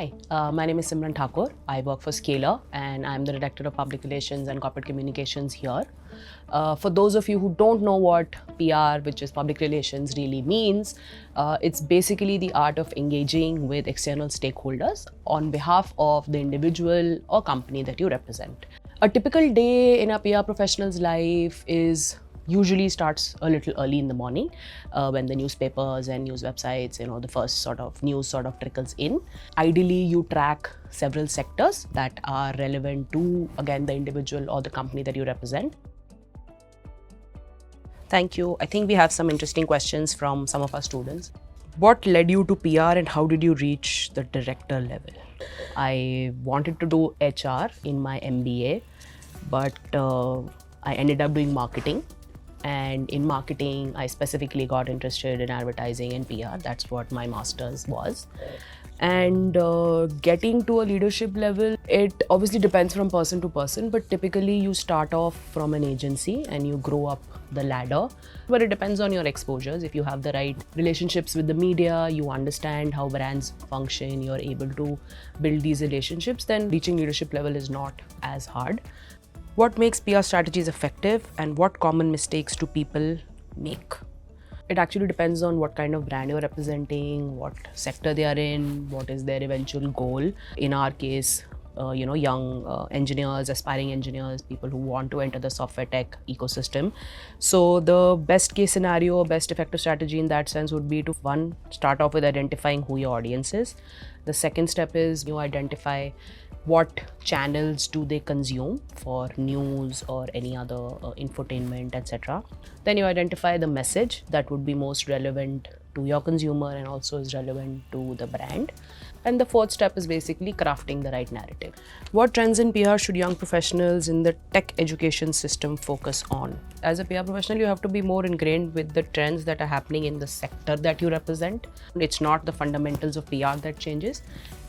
Hi, my name is Simran Thakur. I work for Scaler and I'm the Director of Public Relations and Corporate Communications here. For those of you who don't know what PR, which is public relations, really means, it's basically the art of engaging with external stakeholders on behalf of the individual or company that you represent. A typical day in a PR professional's life usually starts a little early in the morning when the newspapers and news websites, the first sort of news trickles in. Ideally, you track several sectors that are relevant to, again, the individual or the company that you represent. Thank you. I think we have some interesting questions from some of our students. What led you to PR and how did you reach the director level? I wanted to do HR in my MBA, but I ended up doing marketing. And in marketing, I specifically got interested in advertising and PR. That's what my master's was. And getting to a leadership level, it obviously depends from person to person, but typically you start off from an agency and you grow up the ladder. But it depends on your exposures. If you have the right relationships with the media, you understand how brands function, you're able to build these relationships, then reaching leadership level is not as hard. What makes PR strategies effective and what common mistakes do people make? It actually depends on what kind of brand you're representing, what sector they are in, what is their eventual goal. In our case, young engineers, aspiring engineers, people who want to enter the software tech ecosystem. So the best case scenario, best effective strategy in that sense would be to, one, start off with identifying who your audience is. The second step is you identify what channels do they consume for news or any other infotainment, etc. Then you identify the message that would be most relevant to your consumer and also is relevant to the brand. And the fourth step is basically crafting the right narrative. What trends in PR should young professionals in the tech education system focus on? As a PR professional, you have to be more ingrained with the trends that are happening in the sector that you represent. It's not the fundamentals of PR that changes.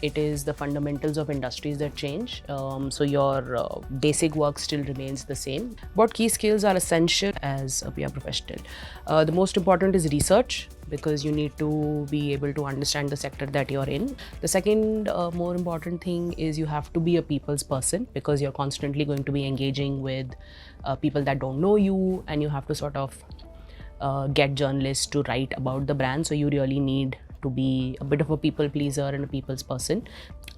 It is the fundamentals of industries that change. So your basic work still remains the same. What key skills are essential as a PR professional? The most important is research, because you need to be able to understand the sector that you're in. The second more important thing is you have to be a people's person, because you're constantly going to be engaging with people that don't know you, and you have to sort of get journalists to write about the brand. So you really need to be a bit of a people pleaser and a people's person.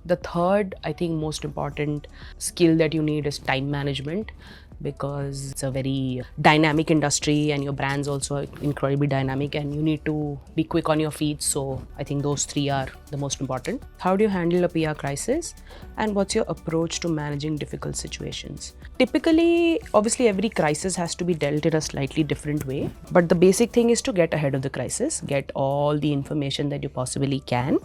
The third, I think, most important skill that you need is time management, because it's a very dynamic industry and your brand's also incredibly dynamic and you need to be quick on your feet. So I think those three are the most important. How do you handle a PR crisis and what's your approach to managing difficult situations? Typically, obviously every crisis has to be dealt in a slightly different way, but the basic thing is to get ahead of the crisis, get all the information that you possibly can,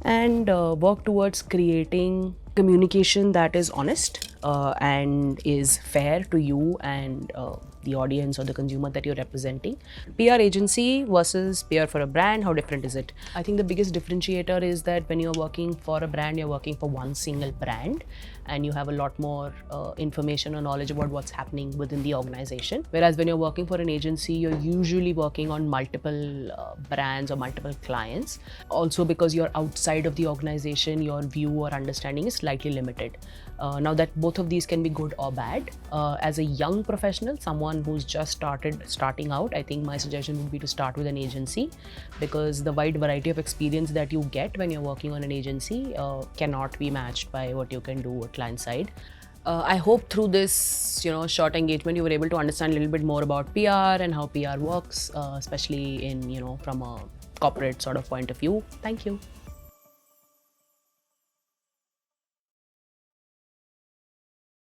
and work towards creating communication that is honest and is fair to you and the audience or the consumer that you're representing. PR agency versus PR for a brand, how different is it? I think the biggest differentiator is that when you're working for a brand, you're working for one single brand and you have a lot more information or knowledge about what's happening within the organization. Whereas when you're working for an agency, you're usually working on multiple brands or multiple clients. Also, because you're outside of the organization, your view or understanding is slightly limited. Now that both of these can be good or bad, as a young professional, someone who's just starting out, I think my suggestion would be to start with an agency, because the wide variety of experience that you get when you're working on an agency cannot be matched by what you can do at client side. I hope through this short engagement you were able to understand a little bit more about PR and how PR works, especially in from a corporate sort of point of view. Thank you.